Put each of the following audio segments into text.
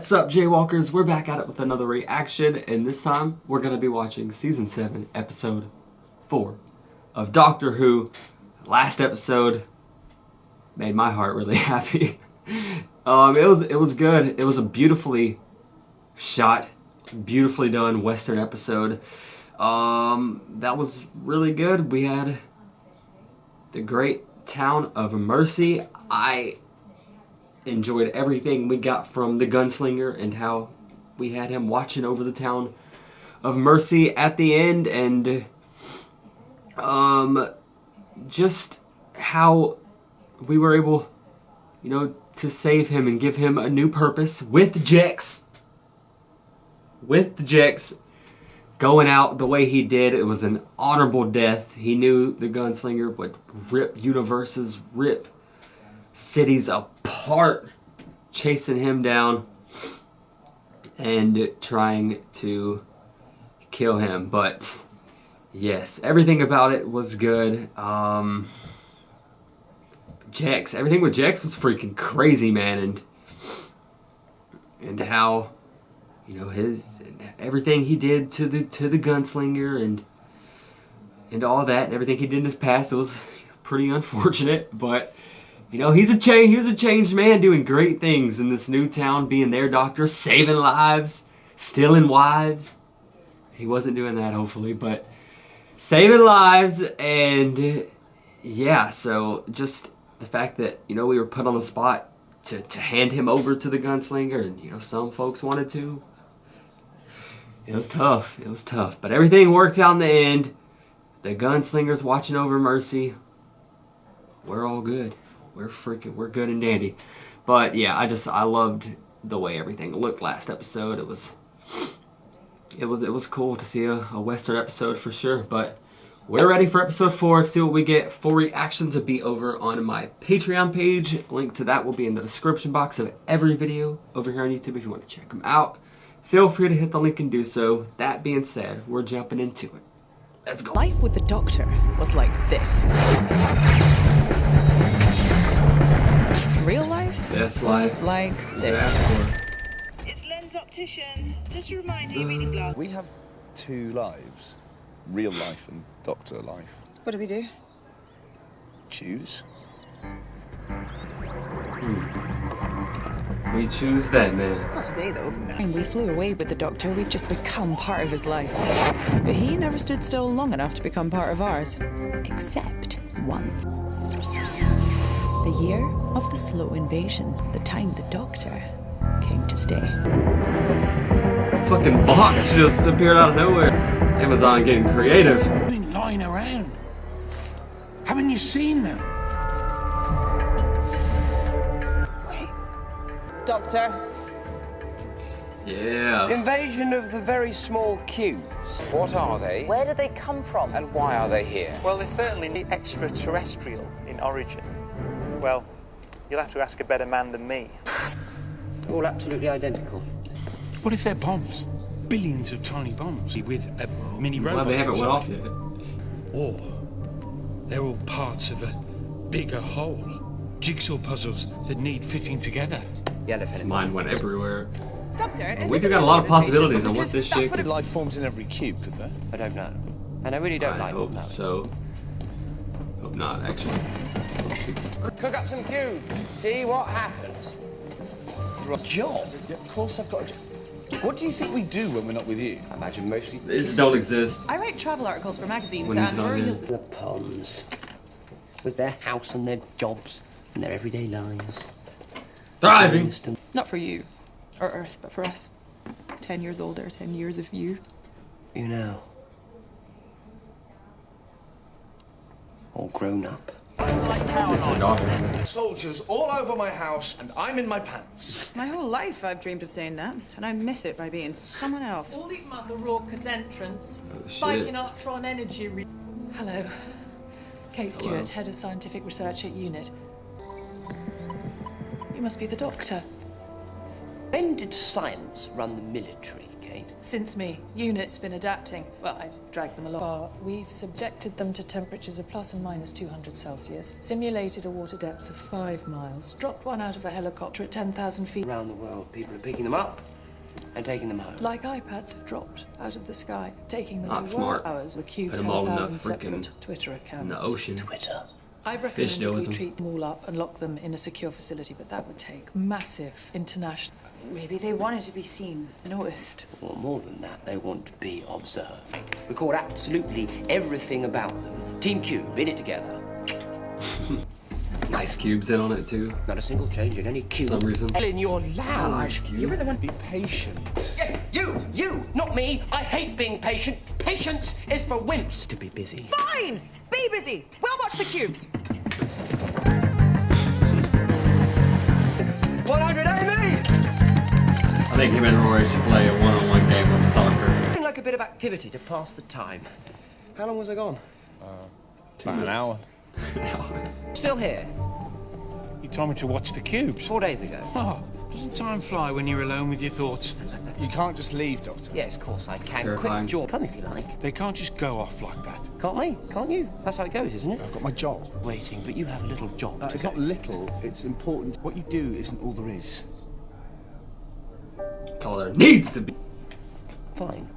What's up, Jaywalkers? We're back at it with another reaction, and this time we're going to be watching Season 7, Episode 4 of Doctor Who. Last episode made my heart really happy. It was good. It was a beautifully shot, beautifully done Western episode. That was really good. We had the great town of Mercy. I enjoyed everything we got from the gunslinger and how we had him watching over the town of Mercy at the end, and just how we were able, to save him and give him a new purpose with Jex. With the Jex going out the way he did. It was an honorable death. He knew the gunslinger would rip universes, rip cities apart, chasing him down and trying to kill him. But yes, everything about it was good. Jex, everything with Jex was freaking crazy, man, and how his everything he did to the gunslinger and all that, and everything he did in his past, it was pretty unfortunate, but he was a changed man doing great things in this new town, being their doctor, saving lives, stealing wives. He wasn't doing that, hopefully, but saving lives. And yeah, so just the fact that we were put on the spot to hand him over to the gunslinger, and some folks wanted to. It was tough. It was tough, but everything worked out in the end. The gunslinger's watching over Mercy. We're all good. We're good and dandy. But yeah, I loved the way everything looked last episode. It was cool to see a Western episode for sure. But we're ready for episode 4 to see what we get. Full reactions will be over on my Patreon page. Link to that will be in the description box of every video over here on YouTube if you want to check them out. Feel free to hit the link and do so. That being said, we're jumping into it. Let's go. Life with the Doctor was like this. Real life? This life was like this. It's Lens Opticians. Just a reminder, you're reading glass. We have two lives. Real life and Doctor life. What do we do? Choose. We choose that, man. Not today, though. When we flew away with the Doctor, we'd just become part of his life. But he never stood still long enough to become part of ours. Except once. The year of the slow invasion. The time the Doctor came to stay. Fucking box just appeared out of nowhere. Amazon getting creative. They've been lying around. Haven't you seen them? Wait. Doctor. Yeah. Invasion of the very small cubes. What are they? Where do they come from? And why are they here? Well, they're certainly extraterrestrial in origin. Well, you'll have to ask a better man than me. All absolutely identical. What if they're bombs? Billions of tiny bombs with a mini robot. Well, they haven't went off yet. Or they're all parts of a bigger whole. Jigsaw puzzles that need fitting together. The elephant. Mine went everywhere. Doctor, We've got a lot of possibilities on what this shit could. Life forms in every cube, could there? I don't know. And I really don't I like hope them. so. Hope not, actually. Cook up some cubes. See what happens. A job? Yeah, of course I've got a job. What do you think we do when we're not with you? I imagine mostly These don't exist. I write travel articles for magazines When he's and not Rory here. uses the ponds. With their house and their jobs and their everyday lives. Thriving. Not for you or Earth, but for us. 10 years older, 10 years of you. You know. All grown up. It's her daughter. Soldiers all over my house, and I'm in my pants. My whole life I've dreamed of saying that, and I miss it by being someone else. All these must the raucous entrance. Oh, shit. Viking Artron Energy. Hello. Kate Stewart, Hello. Head of Scientific Research at UNIT. You must be the Doctor. When did science run the military, Kate? Since me, unit's been adapting. Well, I dragged them along. We've subjected them to temperatures of plus and minus 200 Celsius, simulated a water depth of 5 miles, dropped one out of a helicopter at 10,000 feet. Around the world, people are picking them up and taking them home. Like iPads have dropped out of the sky, taking them Not to smart. work hours. The Cube Put them all in the 10,000 separate freaking Twitter accounts. in the ocean. Twitter. I've Fish deal recommended we with them. treat them all up and lock them in a secure facility, but that would take massive international... Maybe they wanted to be seen, noticed. Or more than that, they want to be observed. Record absolutely everything about them. Team Cube, in it together. Ice Cube's in on it too. Not a single change in any For cube. some reason. In your lab. Ice Cube. You were the one. Be patient. Yes, you, not me. I hate being patient. Patience is for wimps. To be busy. Fine! Be busy! We'll watch the cubes! 100 Amy! I think him and Rory should play a one-on-one game of soccer. Something like a bit of activity to pass the time. How long was I gone? About an hour. Still here. You told me to watch the cubes. 4 days ago. Oh, doesn't time fly when you're alone with your thoughts? You can't just leave, Doctor. Yes, of course I can. terrifying. Quick jaw. Come if you like. They can't just go off like that. Can't they? Can't you? That's how it goes, isn't it? I've got my job. Waiting, but you have a little job. to It's go. not little, it's important. What you do isn't all there is. That's all there needs to be. Fine.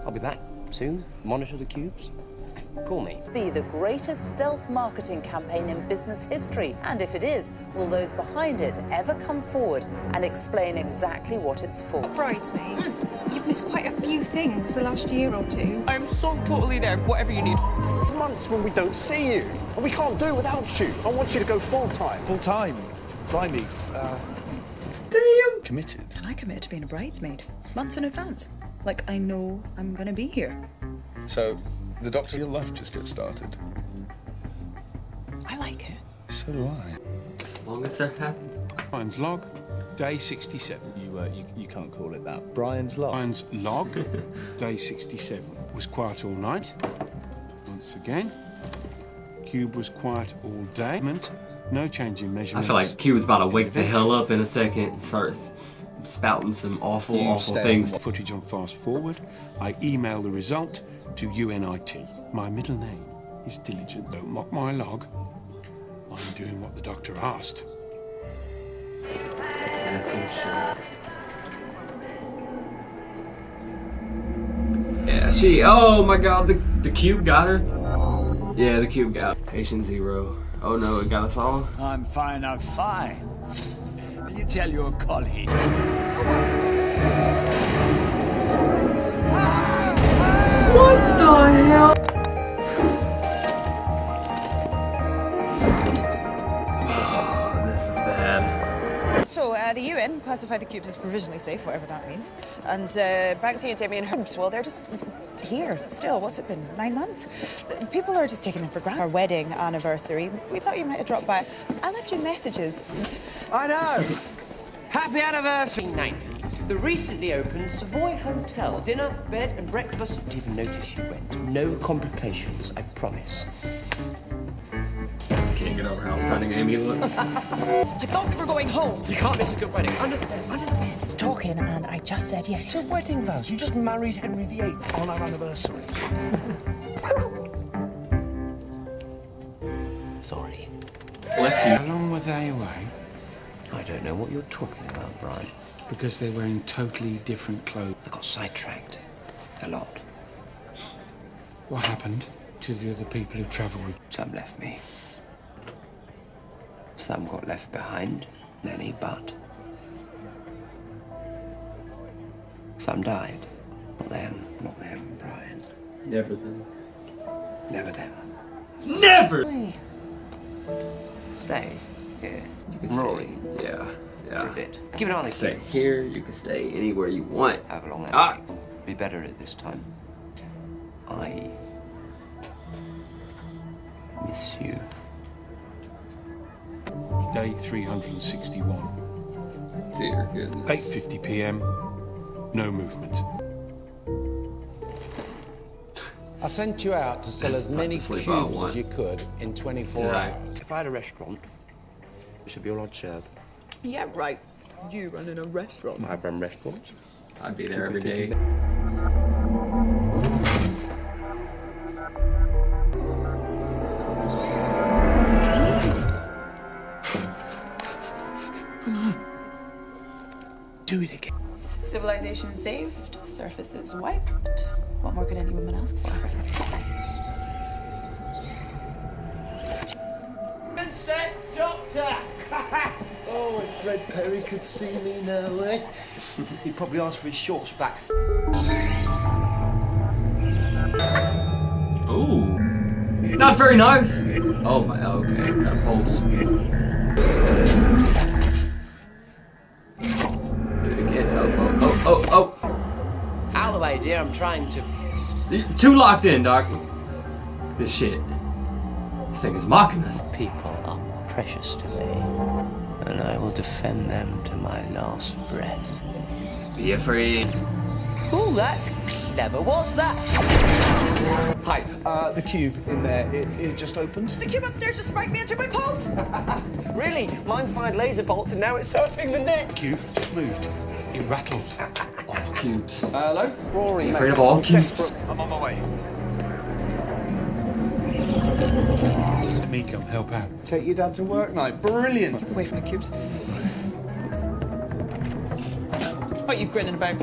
I'll be back soon. Monitor the cubes. Call me. Be the greatest stealth marketing campaign in business history? And if it is, will those behind it ever come forward and explain exactly what it's for? Bridesmaids, you've missed quite a few things the last year or two. I'm so totally there, whatever you need. Months when we don't see you, and we can't do without you. I want you to go full-time. Full-time. Blimey. Damn. Committed. And I commit to being a bridesmaid, months in advance. Like, I know I'm gonna be here. So, the Doctor, your life just gets started. I like it. So do I. As long as they're happy. Brian's log, day 67. You can't call it that. Brian's log. Brian's log, day 67. Was quiet all night. Once again. Cube was quiet all day. No change in I measurements. feel like Cube's about to wake the hell up in a second and start spouting some awful things. Footage on fast forward. I email the result to UNIT. My middle name is Diligent. Don't mock my log. I'm doing what the doctor asked. That's some shit. Yeah, oh my god, the cube got her. Yeah, the cube got her. Patient zero. Oh no, it got us all. I'm fine, I'm fine. Will you tell your colleague? What the hell? Oh, this is bad. So, the UN classified the cubes as provisionally safe, whatever that means. And Banksy and Damien Herbst, well, they're just here still. What's it been, 9 months? People are just taking them for granted. Our wedding anniversary, we thought you might have dropped by. I left you messages. I know. Happy anniversary. 90. The recently opened Savoy Hotel. Dinner, bed, and breakfast. Didn't even notice you went. No complications, I promise. Can't get over how stunning Amy looks. I thought we were going home. You can't miss a good wedding. Under the bed, under the bed. I was talking and I just said yes. It's a wedding vows. You just married Henry VIII on our anniversary. Sorry. Bless you. How long were they away? I don't know what you're talking about, Brian. Because they're wearing totally different clothes. I got sidetracked. A lot. What happened to the other people who travelled with? Some left me. Some got left behind. Many, but some died. Not them, Brian. Never them. Never them. Never! Stay here. You can Rory. stay. Yeah. For a bit. Keep an eye on the Stay cubes. here, you can stay anywhere you want. Have a long Ah. night. Be better at this time. I miss you. Day 361. Dear goodness. 8:50 p.m. No movement. I sent you out to sell That's as many the sleep I cubes want. as you could in 24 Right. hours. If I had a restaurant, it should be all I'd serve. Yeah, right. You running a restaurant. I've run restaurants. I'd be there every day. Do it again. Civilization saved, surfaces wiped. What more could any woman ask for? Set, Doctor! Oh, if Fred Perry could see me now, eh? He'd probably ask for his shorts back. Ooh. Not very nice. Oh my, okay, got a pulse. Do it again. Oh. Out of the way, dear, I'm trying to... Too locked in, Doc. This shit. This thing is mocking us. People are precious to me, and I will defend them to my last breath. Be afraid. Oh, that's clever. What's that? Hi, the cube in there, it just opened. The cube upstairs just spiked me into my pulse! Really? Mine fired laser bolts, and now it's surfing the net. Cube just moved. It rattled. All cubes. Hello? Rory. Be afraid of all cubes. I'm on my way. Let me come help out. Take your dad to work night. Brilliant. Away from the cubes. What are you grinning about?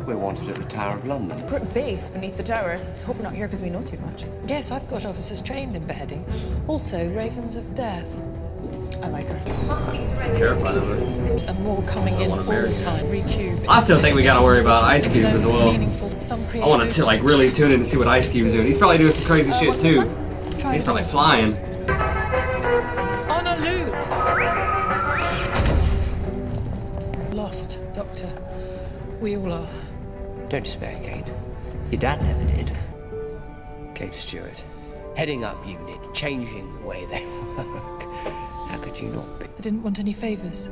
We're wanted at the Tower of London. We're at base beneath the tower. Hope we're not here because we know too much. Yes, I've got officers trained in beheading. Also, Ravens of Death. I like her. I'm terrified of it. And more coming Also in wanna all marry the time. Recube. I still think we gotta worry about Ice Cube as well. Some I want to like really tune in and see what Ice Cube is doing. He's probably doing some crazy shit too. He's probably flying. On a loop. Lost, Doctor. We all are. Don't despair, Kate. Your dad never did. Kate Stewart, heading up unit, changing the way they work. How could you not be? I didn't want any favours.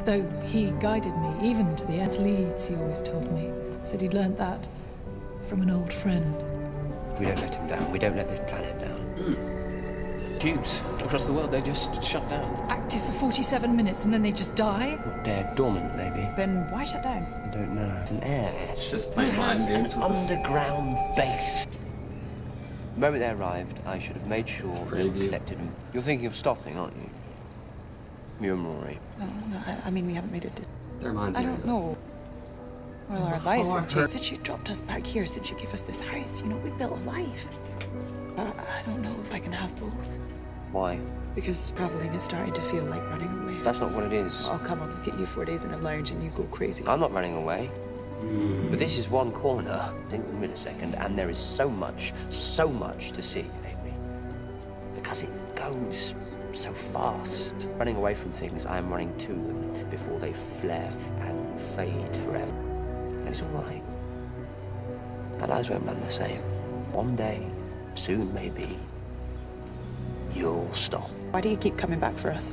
Though he guided me, even to the ends Leeds, he always told me. Said he'd learnt that from an old friend. We don't let him down. We don't let this planet down. Cubes across the world, they just shut down. Active for 47 minutes and then they just die? They're dormant, maybe. Then why shut down? I don't know. It's an air. It's just plain mind games with us. Underground base. The moment they arrived, I should have made sure they collected them. You're thinking of stopping, aren't you? You and Rory. No, I mean we haven't made it. Their minds I are don't know. Well, our lives have hard. changed. Since you dropped us back here, since you gave us this house, you know, we built a life. But I don't know if I can have both. Why? Because traveling is starting to feel like running away. That's not what it is. I'll come and look at you 4 days in a lounge and you go crazy. I'm not running away. But this is one corner, single millisecond, and there is so much to see, Amy. Because it goes so fast. Running away from things, I am running to them before they flare and fade forever. And it's all right. Our lives won't run the same. One day, soon maybe, you'll stop. Why do you keep coming back for us?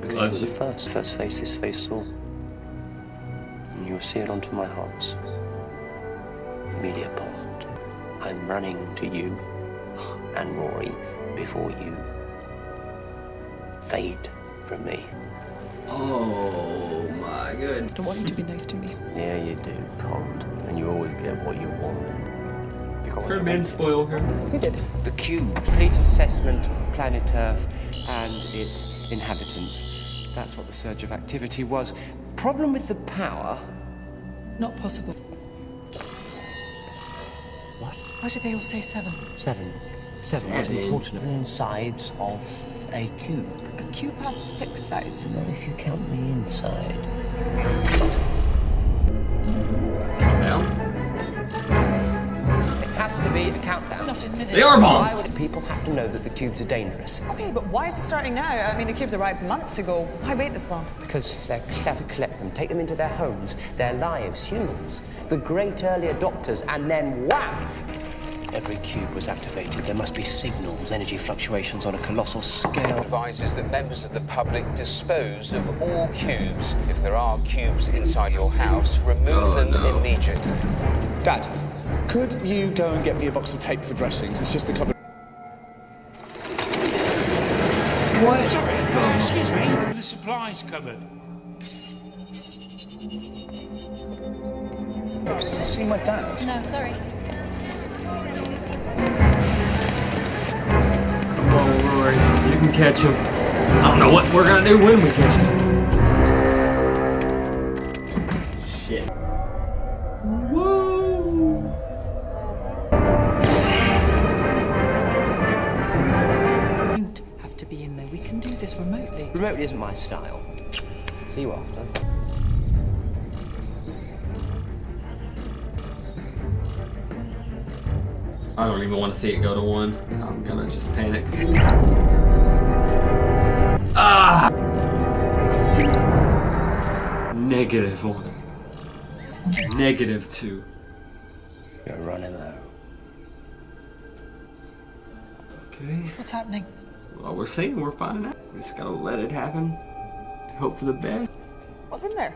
Because you were the first face this face saw. And you were sealed onto my heart. Media bond. I'm running to you and Rory before you fade from me. Oh my god. I don't want you to be nice to me. Yeah, you do, Cold. And you always get what you want. You got what Her you men want. spoil her. Who did? The Cube. Complete assessment of planet Earth and its inhabitants. That's what the surge of activity was. Problem with the power? Not possible. What? Why did they all say 7? 7. 7. What's important? Sides of a cube. A cube has 6 sides. Not if you count the inside. It has to be a countdown. Not in minutes. They are Why bombs! would people have to know that the cubes are dangerous? Okay, but why is it starting now? I mean, the cubes arrived months ago. Why wait this long? Because they're clever to collect them, take them into their homes, their lives, humans, the great early adopters, and then wham! Every cube was activated. There must be signals, energy fluctuations on a colossal scale. Advises that members of the public dispose of all cubes. If there are cubes inside your house, remove them immediately. Dad, could you go and get me a box of tape for dressings? It's just a couple. Sorry, excuse me. The supplies cupboard. See my dad? No, sorry. Oh, Rory, you can catch him. I don't know what we're gonna do when we catch him. Shit. Whoa. You don't have to be in there. We can do this remotely. Remotely isn't my style. See you after. I don't even want to see it go to 1. I'm gonna just panic. Ah! -1. -2. You're running low. Okay. What's happening? Well, we're seeing, we're finding out. We just gotta let it happen. Hope for the best. What's in there?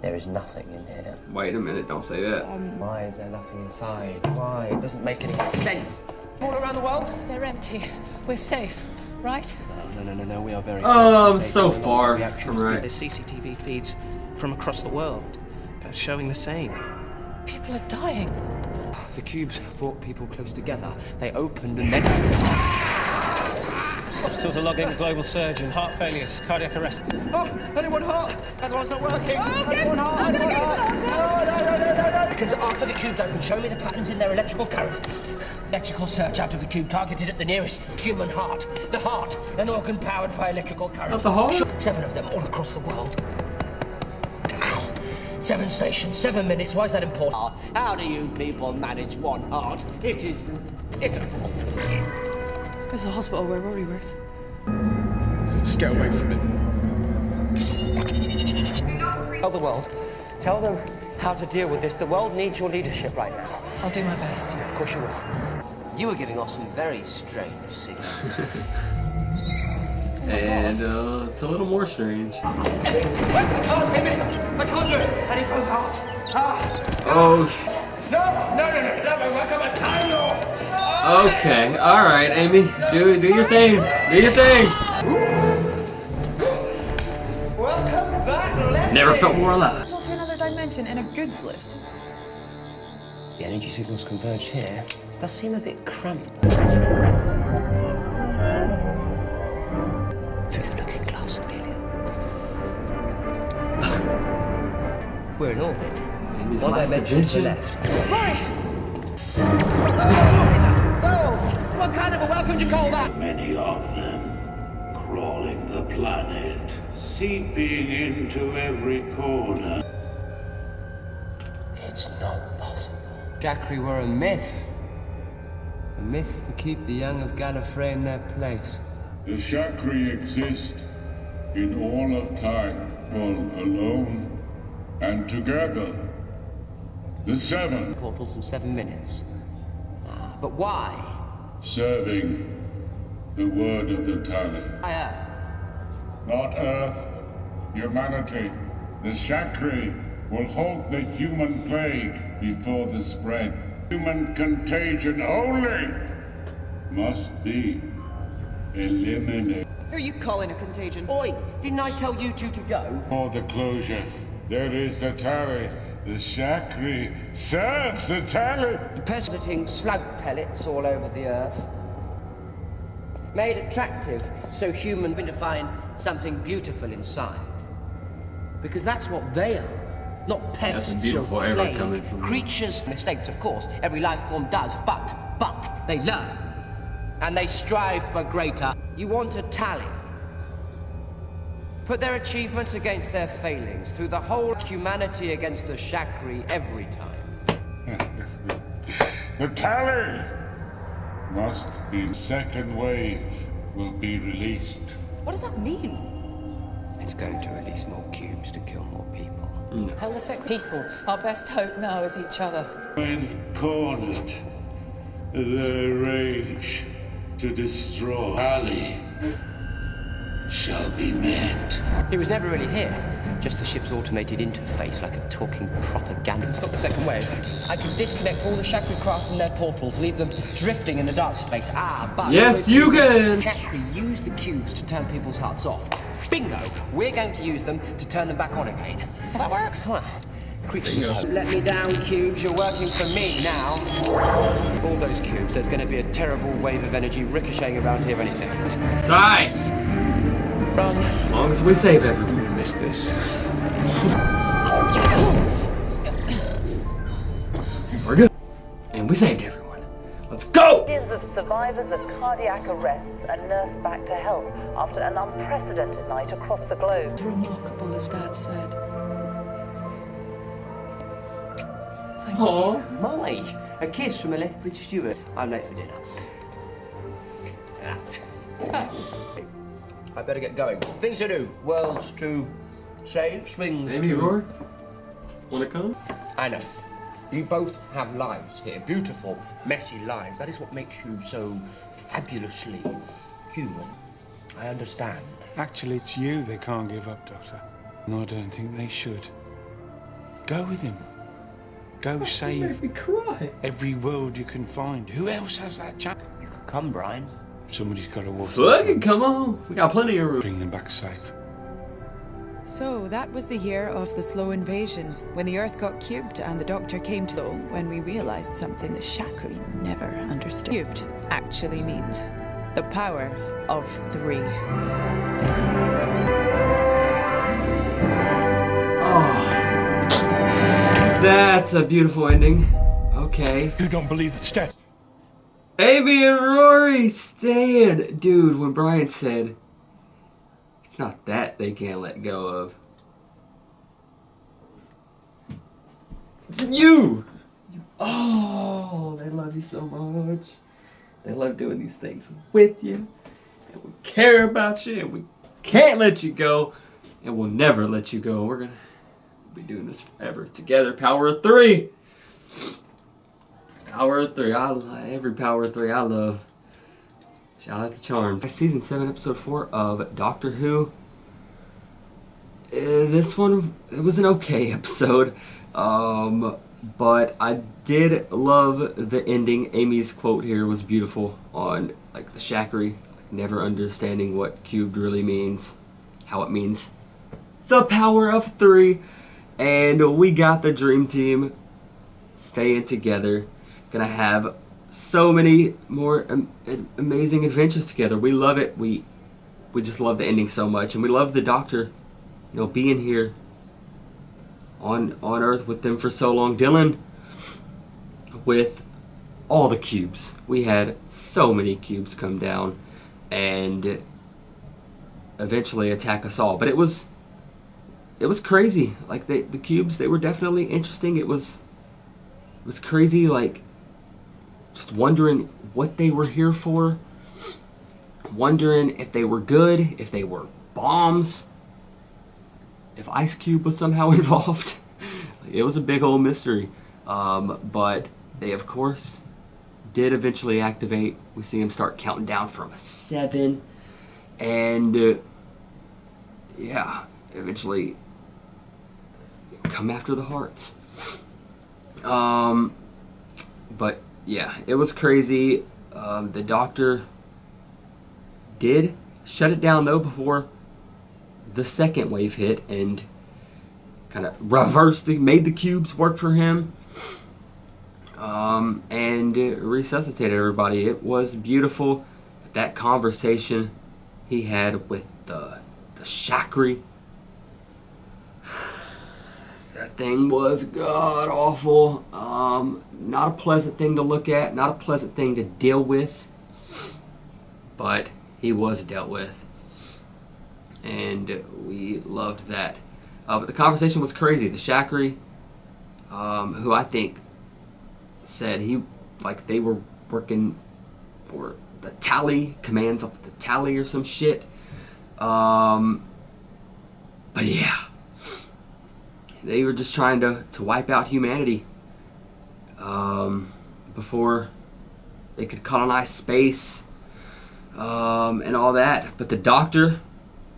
There is nothing in here. Wait a minute, don't say that. Why is there nothing inside? Why? It doesn't make any sense. All around the world? They're empty. We're safe, right? No, we are very Oh, I'm safe. so There are far reactions from to right. the CCTV feeds from across the world showing the same. People are dying. The cubes brought people close together. They opened and then... Hospitals are logging a global surge in heart failures, cardiac arrest. Oh, anyone hurt? Everyone's not working. Anyone hurt? Anyone hurt? After the cubes open, show me the patterns in their electrical currents. Electrical surge out of the cube targeted at the nearest human heart. The heart, an organ powered by electrical current. Not the heart? 7 of them all across the world. Ow. 7 stations, 7 minutes. Why is that important? How do you people manage one heart? It is pitiful. There's a hospital where Rory works. Just get away from it. Tell the world. Tell them how to deal with this. The world needs your leadership right now. I'll do my best. Of course you will. You were giving off some very strange signals. And it's a little more strange. I can't do it. I can't do it. I need both hearts. Oh. No, that won't work. I'm a time lord. Okay, alright, Amy. Do your thing. Do your thing. Welcome back, Letty. Never felt more alive. It's to another dimension in a goods lift. The energy signals converge here. Does seem a bit cramped. Through the looking glass, Amelia. We're in orbit. Amy's One last dimension to the adventure. left. Rory! Oh, what kind of a welcome do you call that? Many of them crawling the planet, seeping into every corner. It's not possible. Jackery were a myth. A myth to keep the young of Gallifrey in their place. The Chakri exist in all of time, all alone and together. The 7. Portals in 7 minutes. But why? Serving the word of the Tali. Earth. Not Earth, humanity. The Chakri will halt the human plague before the spread. Human contagion only must be eliminated. Who are you calling a contagion? Oi, didn't I tell you two to go? For the closure, there is the Tali. The Chakri serves the Tali. Depositing slug pellets all over the Earth. Made attractive so humans can find something beautiful inside. Because that's what they are. Not pests That's beautiful or ever plague. coming from you. Creatures, mistakes of course, every life form does, but they learn. And they strive for greater. You want a tally. Put their achievements against their failings, through the whole humanity against the Chakri every time. The Tali must be. Second wave will be released. What does that mean? It's going to release more cubes to kill more people. Tell the sick people our best hope now is each other. When cornered, the rage to destroy Tali shall be met. He was never really here. Just the ship's automated interface, like a talking propaganda. Stop the second wave. I can disconnect all the Chakri craft from their portals, leave them drifting in the dark space. But... Yes, you can! Chakri use the cubes to turn people's hearts off. Bingo! We're going to use them to turn them back on again. Will that work? Well, creatures of hope. Let me down, cubes. You're working for me now. All those cubes, there's going to be a terrible wave of energy ricocheting around here any second. Die! Run. As long as we save everyone. We missed this. We're good. And we saved everyone. Let's go! Millions of survivors of cardiac arrests are nursed back to health after an unprecedented night across the globe. It's remarkable, as Dad said. Thank you. My, a kiss from a Lethbridge steward. I'm late for dinner. I better get going. Things to do. Worlds to save. Swings Amy to... Rourke? Wanna come? I know. You both have lives here. Beautiful, messy lives. That is what makes you so fabulously human. I understand. Actually, it's you they can't give up, Doctor. No, I don't think they should. Go with him. Go save every world you can find. Who else has that chance? You could come, Brian. Somebody's got to water. Fucking come on. We got plenty of room. Bring them back safe. So that was the year of the slow invasion, when the Earth got cubed and the Doctor came to when we realized something the Shakri never understood. Cubed actually means the power of 3. Oh. That's a beautiful ending. Okay. You don't believe it's dead? Amy and Rory staying. Dude, when Brian said, it's not that they can't let go of. It's you! Oh, they love you so much. They love doing these things with you. And we care about you. And we can't let you go. And we'll never let you go. We're going to be doing this forever together. Power of 3. Power of 3. Every Power of 3 I love. Shout out to Charmed. Season 7, episode 4 of Doctor Who. This one, it was an okay episode. But I did love the ending. Amy's quote here was beautiful on like the Shakri, like, never understanding what cubed really means, how it means the power of 3. And we got the dream team staying together. Gonna have so many more amazing adventures together. We love it. We just love the ending so much, and we love the Doctor, you know, being here on Earth with them for so long. Dylan with all the cubes. We had so many cubes come down and eventually attack us all. But it was crazy. Like the cubes, they were definitely interesting. It was crazy, like just wondering what they were here for. Wondering if they were good, if they were bombs, if Ice Cube was somehow involved. It was a big old mystery. But they, of course, did eventually activate. We see him start counting down from 7. And, yeah, eventually come after the hearts. But, yeah, it was crazy. The Doctor did shut it down, though, before the second wave hit and kind of made the cubes work for him, and resuscitated everybody. It was beautiful. That conversation he had with the Shakri, that thing was god awful. Not a pleasant thing to look at, not a pleasant thing to deal with, but he was dealt with. And we loved that. But the conversation was crazy. The Shakri, who I think said they were working for the Tally, commands of the Tally or some shit. But yeah, they were just trying to wipe out humanity before they could colonize space and all that. But the Doctor,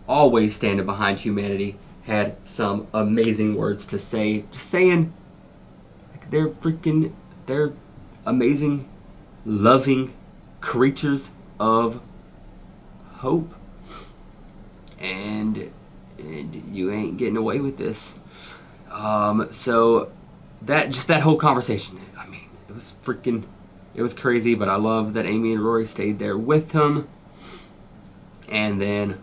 always standing behind humanity, had some amazing words to say. Just saying, like, they're amazing, loving creatures of hope. and you ain't getting away with this. So that whole conversation, I mean, it was crazy, but I love that Amy and Rory stayed there with him. And then,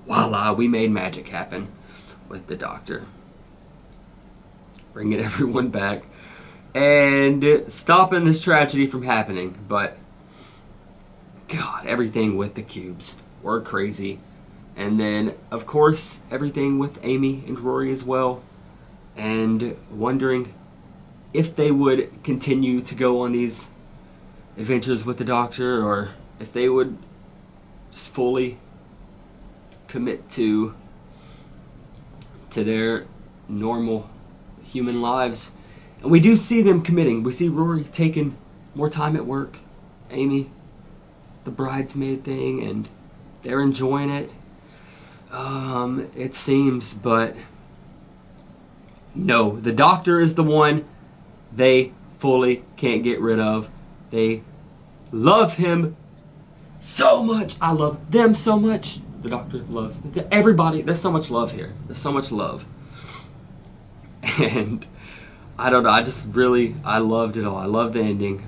voila, we made magic happen with the doctor. Bringing everyone back and stopping this tragedy from happening. But, God, everything with the cubes were crazy. And then, of course, everything with Amy and Rory as well. And wondering if they would continue to go on these adventures with the doctor, or if they would just fully commit to their normal human lives. And we do see them committing. We see Rory taking more time at work, Amy, the bridesmaid thing, and they're enjoying it. It seems, but no, the doctor is the one they fully can't get rid of. They love him so much. I love them so much. The doctor loves everybody. There's so much love here. There's so much love. And I don't know. I loved it all. I love the ending.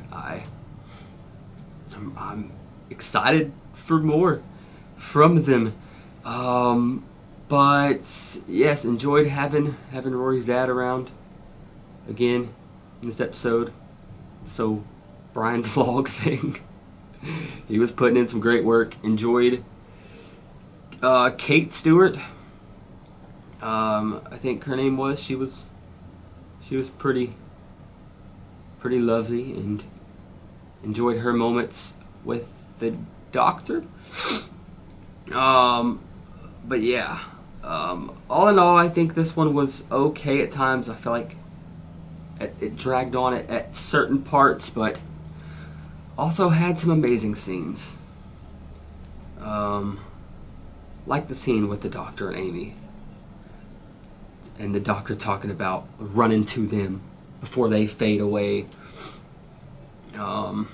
I'm excited for more from them. But yes, enjoyed having Rory's dad around again in this episode. So Brian's vlog thing, he was putting in some great work. Enjoyed Kate Stewart. I think her name was. She was pretty lovely, and enjoyed her moments with the doctor. But yeah, all in all, I think this one was okay at times. I feel like it dragged on at certain parts, but also had some amazing scenes. Like the scene with the doctor and Amy, and the doctor talking about running to them before they fade away. And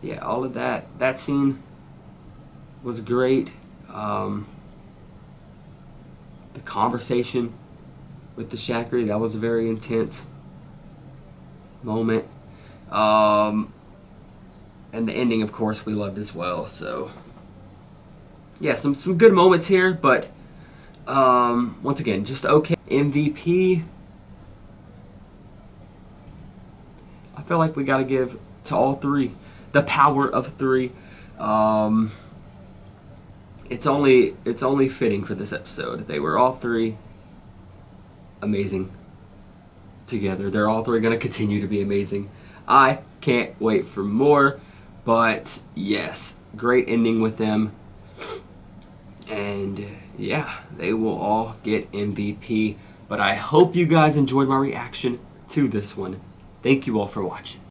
yeah, all of that scene was great. The conversation with the Shakri, that was a very intense moment. And the ending, of course, we loved as well. So yeah, some good moments here, but once again, just okay. MVP, I feel like we got to give to all three the power of three. It's only fitting for this episode. They were all three amazing together. They're all three going to continue to be amazing. I can't wait for more. But yes, great ending with them. And yeah, they will all get MVP. But I hope you guys enjoyed my reaction to this one. Thank you all for watching.